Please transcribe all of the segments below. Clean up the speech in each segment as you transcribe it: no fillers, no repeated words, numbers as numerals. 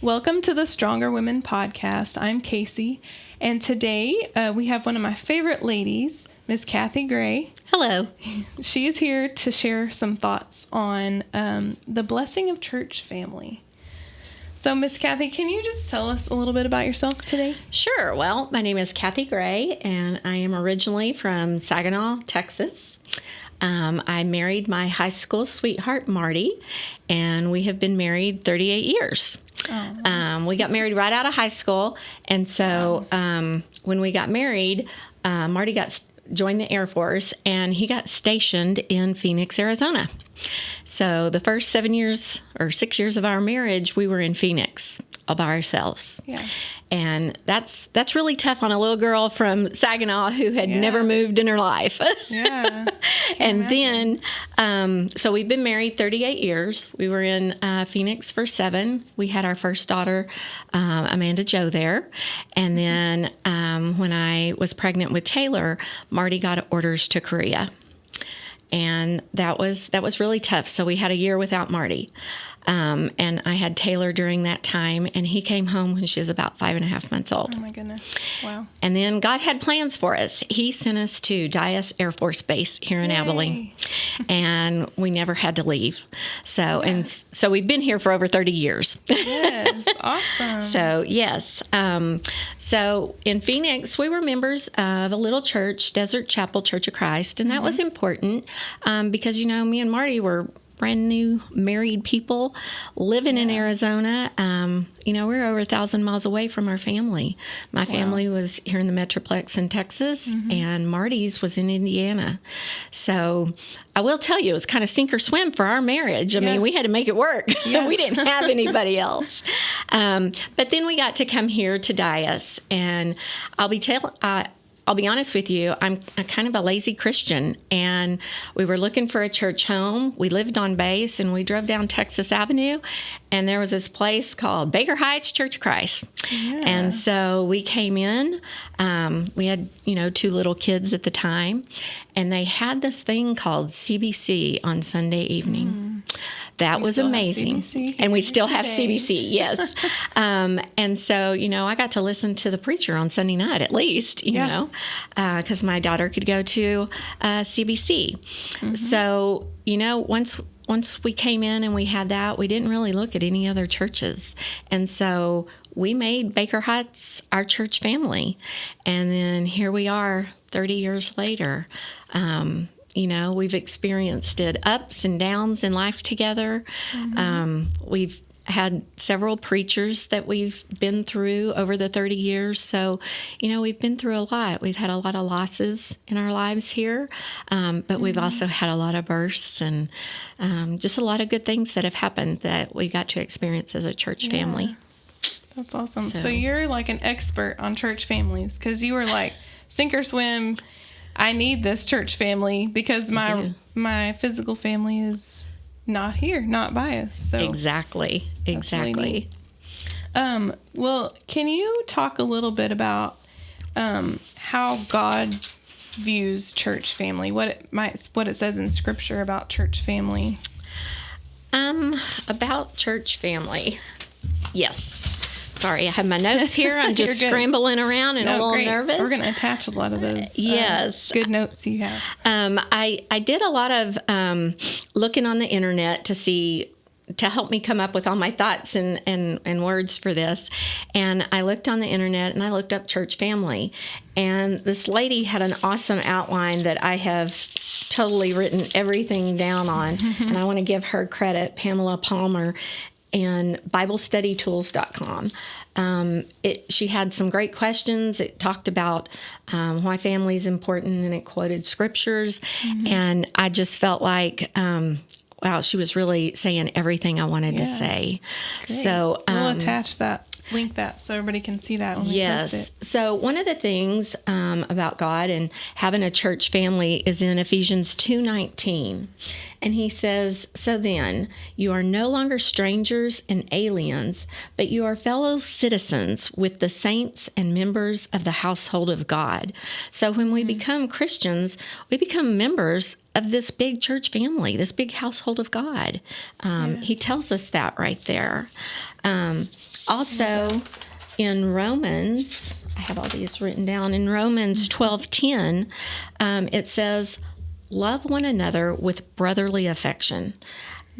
Welcome to the Stronger Women podcast. I'm Casey, and today we have one of my favorite ladies, Miss Cathy Gray. Hello. She is here to share some thoughts on the blessing of church family. So, Miss Cathy, can you just tell us a little bit about yourself today? Sure. Well, my name is Cathy Gray, and I am originally from Saginaw, Texas. I married my high school sweetheart, Marty, and we have been married 38 years. Oh. We got married right out of high school, and so when we got married, Marty joined the Air Force, and he got stationed in Phoenix, Arizona. So the first 7 years or 6 years of our marriage, we were in Phoenix all by ourselves. Yeah. And that's really tough on a little girl from Saginaw who had never moved in her life. Yeah. And then, so we've been married 38 years. We were in Phoenix for 7. We had our first daughter, Amanda Jo, there. And then when I was pregnant with Taylor, Marty got orders to Korea. And that was really tough. So we had a year without Marty. And I had Taylor during that time, and he came home when she was about 5.5 months old. Oh, my goodness. Wow. And then God had plans for us. He sent us to Dyess Air Force Base here in Abilene, and we never had to leave. So we've been here for over 30 years. Yes, awesome. So, yes. So in Phoenix, we were members of a little church, Desert Chapel Church of Christ, and that was important because, me and Marty were brand new married people living in Arizona. We're over 1,000 miles away from our family. My family was here in the Metroplex in Texas, and Marty's was in Indiana. So I will tell you, it was kind of sink or swim for our marriage. I mean, we had to make it work. Yeah. We didn't have anybody else. But then we got to come here to Dyess, and I'll be honest with you, I'm kind of a lazy Christian, and we were looking for a church home. We lived on base, and we drove down Texas Avenue, and there was this place called Baker Heights Church of Christ. Yeah. And so we came in. We had, 2 little kids at the time, and they had this thing called CBC on Sunday evening. That was amazing. And we still have CBC, yes. And so, I got to listen to the preacher on Sunday night at least, because my daughter could go to CBC. Mm-hmm. So, once we came in and we had that, we didn't really look at any other churches. And so we made Baker Heights our church family. And then here we are 30 years later. We've experienced it ups and downs in life together. Mm-hmm. We've had several preachers that we've been through over the 30 years. So, we've been through a lot. We've had a lot of losses in our lives here, but we've also had a lot of births and just a lot of good things that have happened that we got to experience as a church family. That's awesome. So you're like an expert on church families because you were like, sink or swim. I need this church family because my physical family is not here, not by us. So exactly. Really well, can you talk a little bit about how God views church family? What it says in Scripture about church family? About church family, yes. Sorry, I have my notes here. I'm just scrambling around and a little nervous. We're going to attach a lot of those good notes you have. I did a lot of looking on the internet to help me come up with all my thoughts and words for this. And I looked on the internet and I looked up church family. And this lady had an awesome outline that I have totally written everything down on. And I want to give her credit, Pamela Palmer, and BibleStudyTools.com. She had some great questions. It talked about why family is important, and it quoted scriptures. Mm-hmm. And I just felt like, wow, she was really saying everything I wanted to say. Great. So we'll attach that, link that, so everybody can see that when we post it. So one of the things about God and having a church family is in Ephesians 2:19. And he says, "So then, you are no longer strangers and aliens, but you are fellow citizens with the saints and members of the household of God." So when we become Christians, we become members of this big church family, this big household of God. He tells us that right there. Also, in Romans, I have all these written down. In Romans 12:10, it says, "Love one another with brotherly affection.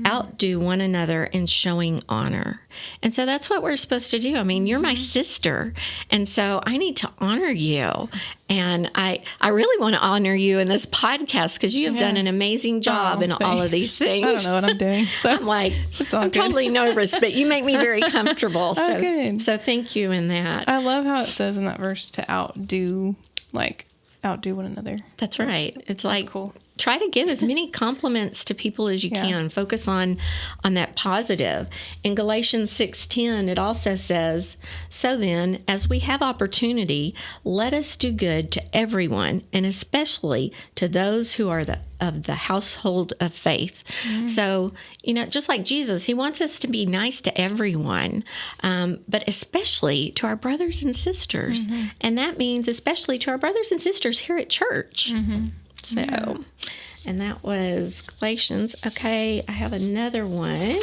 Outdo one another in showing honor." And so that's what we're supposed to do. I mean, you're my sister, and so I need to honor you. And I really want to honor you in this podcast because you have done an amazing job in all of these things. I don't know what I'm doing. So I'm like, I'm totally nervous, but you make me very comfortable. So, good. So thank you in that. I love how it says in that verse to outdo one another. That's right. It's like, cool. Try to give as many compliments to people as you can. Focus on that positive. In Galatians 6:10, it also says, "So then, as we have opportunity, let us do good to everyone, and especially to those who are of the household of faith." So, just like Jesus, he wants us to be nice to everyone, but especially to our brothers and sisters. And that means especially to our brothers and sisters here at church. So, and that was Galatians. Okay, I have another one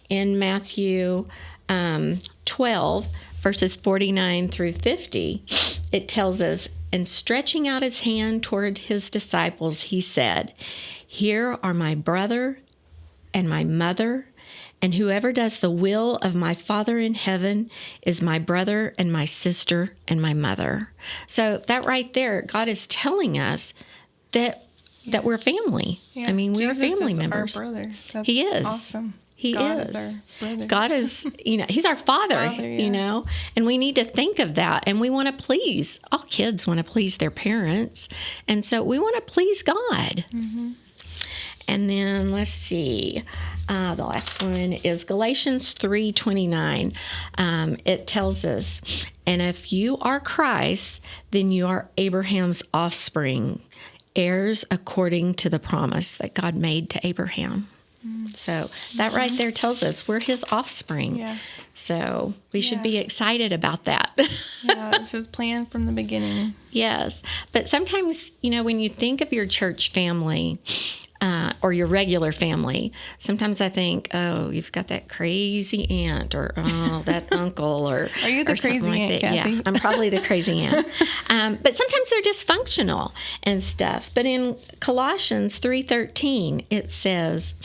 in Matthew 12, verses 49 through 50. It tells us, "And stretching out his hand toward his disciples, he said, 'Here are my brother and my mother, and whoever does the will of my Father in heaven is my brother and my sister and my mother.'" So that right there, God is telling us that we're family. Yeah. I mean, we're family members. Our brother. That's He is. Awesome. God is our brother. God is, he's our father, and we need to think of that. And we want to please, all kids want to please their parents. And so we want to please God. And then let's see, the last one is Galatians 3:29. It tells us, "And if you are Christ, then you are Abraham's offspring, heirs according to the promise that God made to Abraham." So that right there tells us we're his offspring. Yeah. So we should be excited about that. It's his plan from the beginning. Yes. But sometimes, when you think of your church family, or your regular family, sometimes I think, oh, you've got that crazy aunt, or oh, that uncle, or are you the crazy aunt, Cathy? Yeah, I'm probably the crazy aunt. But sometimes they're dysfunctional and stuff. But in Colossians 3:13, it says,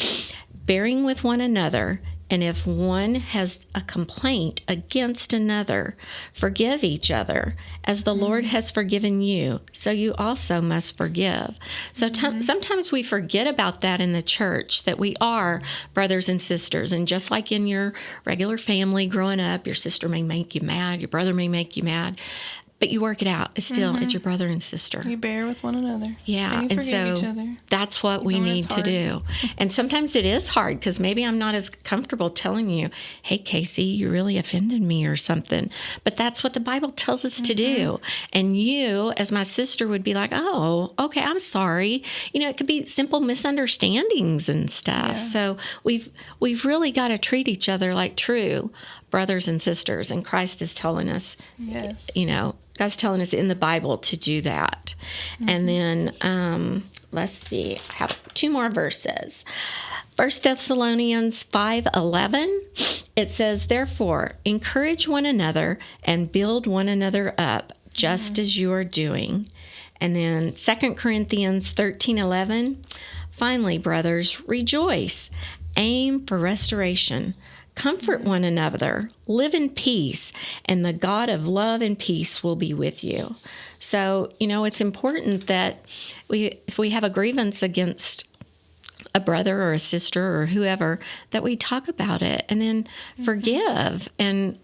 "Bearing with one another, and if one has a complaint against another, forgive each other, as the Lord has forgiven you, so you also must forgive." So sometimes we forget about that in the church, that we are brothers and sisters. And just like in your regular family growing up, your sister may make you mad, your brother may make you mad, but you work it out. It's still, it's your brother and sister. You bear with one another. Yeah. And you forgive each other. That's what we need to do. And sometimes it is hard because maybe I'm not as comfortable telling you, "Hey, Casey, you really offended me," or something. But that's what the Bible tells us to do. And you, as my sister, would be like, "Oh, okay, I'm sorry." It could be simple misunderstandings and stuff. Yeah. So we've really got to treat each other like true brothers and sisters. And Christ is telling us, God's telling us in the Bible to do that. And then, let's see, I have 2 more verses. 1 Thessalonians 5:11, it says, "Therefore, encourage one another and build one another up, just as you are doing." And then 2 Corinthians 13:11, "Finally, brothers, rejoice, aim for restoration. Comfort one another, live in peace, and the God of love and peace will be with you." So, it's important that if we have a grievance against a brother or a sister or whoever, that we talk about it and then forgive. And,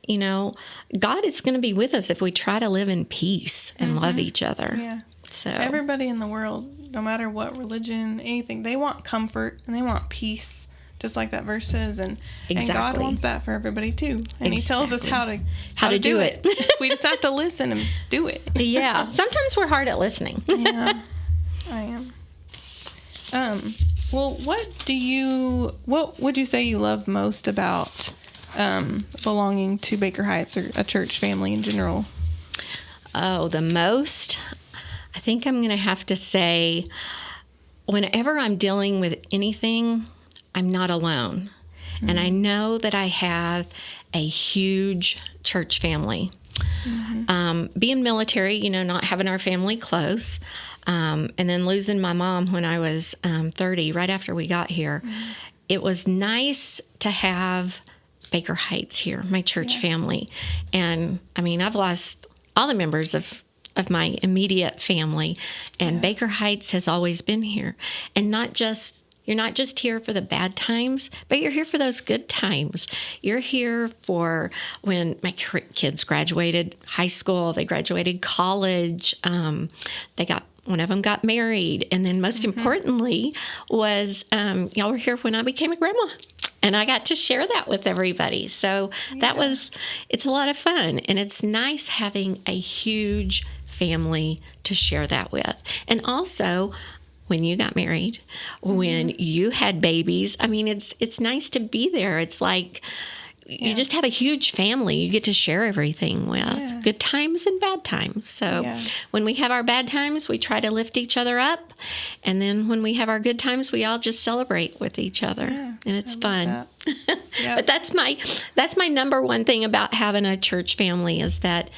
God is going to be with us if we try to live in peace and love each other. Yeah. So everybody in the world, no matter what religion, anything, they want comfort and they want peace. Just like that verse says, and God wants that for everybody too. And He tells us how to do it. We just have to listen and do it. Yeah. Sometimes we're hard at listening. Yeah, I am. Well, what would you say you love most about belonging to Baker Heights or a church family in general? Oh, the most? I think I'm going to have to say whenever I'm dealing with anything, I'm not alone. Mm-hmm. And I know that I have a huge church family. Mm-hmm. Being military, not having our family close, and then losing my mom when I was 30, right after we got here, mm-hmm. it was nice to have Baker Heights here, my church family. And I've lost all the members of my immediate family, and Baker Heights has always been here. And you're not just here for the bad times, but you're here for those good times. You're here for when my kids graduated high school, they graduated college, one of them got married, and then most importantly was y'all were here when I became a grandma. And I got to share that with everybody. So it's a lot of fun. And it's nice having a huge family to share that with. And also, when you got married, when you had babies, it's nice to be there. It's like you just have a huge family you get to share everything with, good times and bad times. So when we have our bad times, we try to lift each other up. And then when we have our good times, we all just celebrate with each other. Yeah, and it's fun. But that's my number one thing about having a church family is that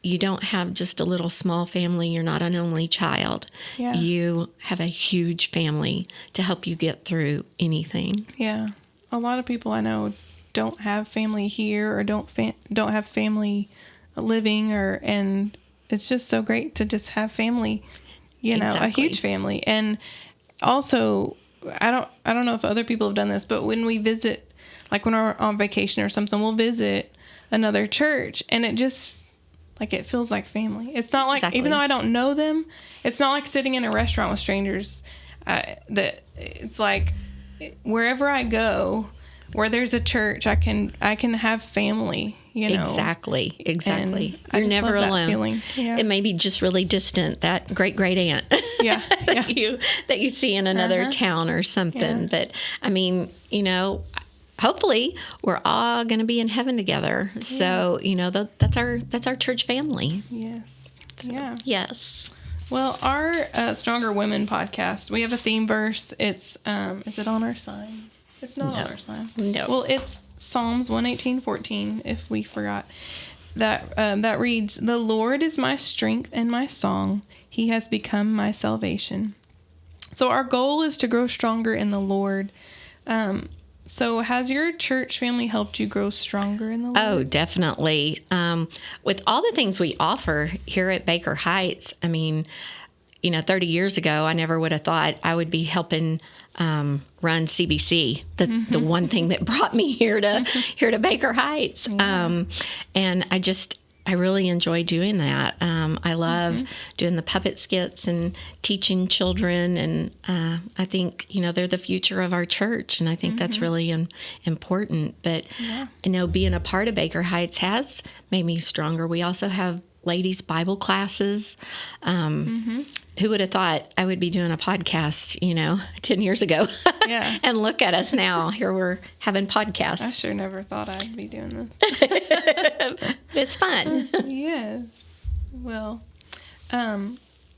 you don't have just a little small family. You're not an only child. Yeah. You have a huge family to help you get through anything. Yeah. A lot of people I know don't have family here or don't have family living, and it's just so great to just have family, a huge family. And also, I don't know if other people have done this, but when we visit, like when we're on vacation or something, we'll visit another church, and it just it feels like family. It's not like, even though I don't know them, it's not like sitting in a restaurant with strangers. That it's like wherever I go, where there's a church, I can have family, Exactly. You're never alone. Yeah. It may be just really distant, that great aunt. Yeah. that you see in another town or something. Yeah. But hopefully we're all going to be in heaven together. Yeah. So, that's our church family. Yes. So, yes. Well, our Stronger Women podcast, we have a theme verse. It's, is it on our sign? It's not on our sign. No. Well, it's Psalms 118:14, if we forgot. That reads, "The Lord is my strength and my song. He has become my salvation." So our goal is to grow stronger in the Lord. So has your church family helped you grow stronger in the Lord? Oh, definitely. With all the things we offer here at Baker Heights, 30 years ago, I never would have thought I would be helping run CBC, the one thing that brought me here to Baker Heights. Yeah. And I really enjoy doing that. I love doing the puppet skits and teaching children, and I think they're the future of our church, and I think that's really important. But I know being a part of Baker Heights has made me stronger. We also have ladies' Bible classes. Who would have thought I would be doing a podcast, 10 years ago? Yeah. And look at us now. Here we're having podcasts. I sure never thought I'd be doing this. It's fun. Yes. Well,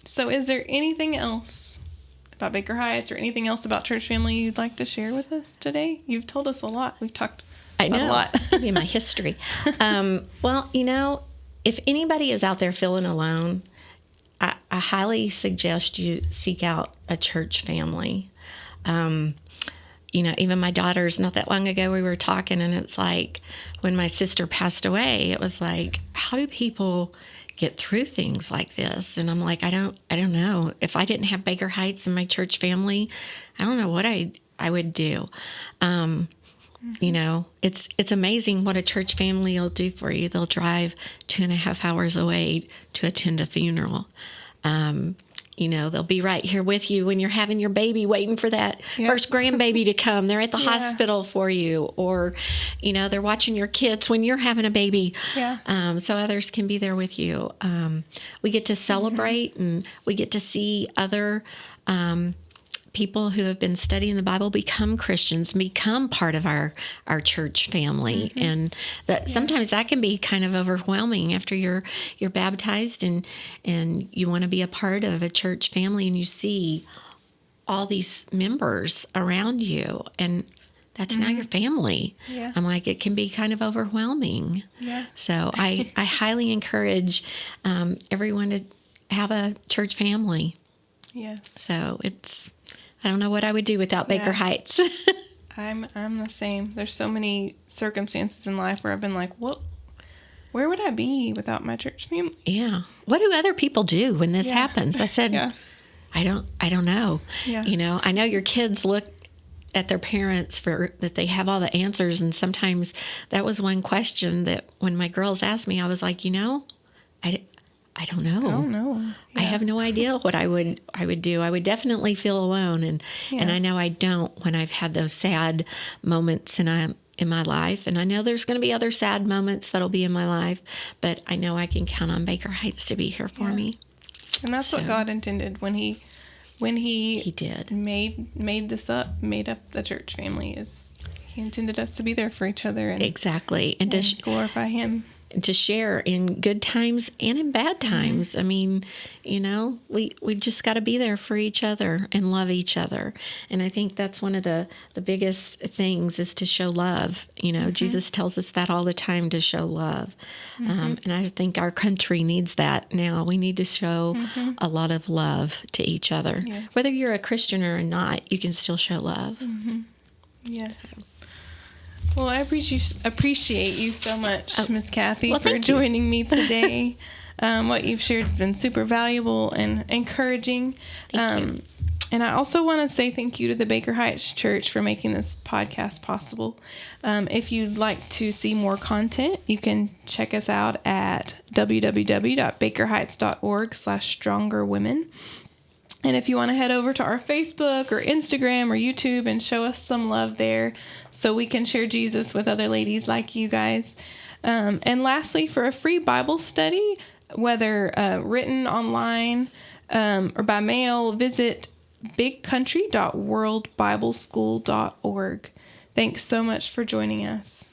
so is there anything else about Baker Heights or anything else about church family you'd like to share with us today? You've told us a lot. We've talked a lot. Give you my history. Well, if anybody is out there feeling alone, I highly suggest you seek out a church family. Even my daughters, not that long ago, we were talking, and it's like when my sister passed away, it was like, how do people get through things like this? And I'm like, I don't know. If I didn't have Baker Heights in my church family, I don't know what I would do. It's amazing what a church family will do for you. They'll drive 2.5 hours away to attend a funeral. They'll be right here with you when you're having your baby, waiting for that first grandbaby to come. They're at the hospital for you, or, they're watching your kids when you're having a baby. Yeah. So others can be there with you. We get to celebrate, and we get to see other people who have been studying the Bible become Christians, become part of our church family. And that sometimes that can be kind of overwhelming after you're baptized and you want to be a part of a church family, and you see all these members around you, and that's now your family. Yeah. I'm like, it can be kind of overwhelming. Yeah. So I highly encourage everyone to have a church family. Yes. So I don't know what I would do without Baker Heights. I'm the same. There's so many circumstances in life where I've been like, where would I be without my church family? Yeah. What do other people do when this happens? I said, I don't know. Yeah. I know your kids look at their parents for that they have all the answers, and sometimes that was one question that when my girls asked me, I was like, I don't know. I don't know. Yeah. I have no idea what I would do. I would definitely feel alone, and I know I don't when I've had those sad moments in my life, and I know there's going to be other sad moments that'll be in my life, but I know I can count on Baker Heights to be here for me. And that's what God intended when He did made up the church family. Is He intended us to be there for each other and exactly and to glorify Him. To share in good times and in bad times. I mean, we just got to be there for each other and love each other. And I think that's one of the biggest things is to show love. Jesus tells us that all the time, to show love. And I think our country needs that now. We need to show a lot of love to each other. Yes. Whether you're a Christian or not, you can still show love. Yes. Well, I appreciate you so much, Miss Cathy, for joining me today. What you've shared has been super valuable and encouraging. Thank you. And I also want to say thank you to the Baker Heights Church for making this podcast possible. If you'd like to see more content, you can check us out at www.bakerheights.org/strongerwomen. And if you want to head over to our Facebook or Instagram or YouTube and show us some love there so we can share Jesus with other ladies like you guys. And lastly, for a free Bible study, whether written online or by mail, visit bigcountry.worldbibleschool.org. Thanks so much for joining us.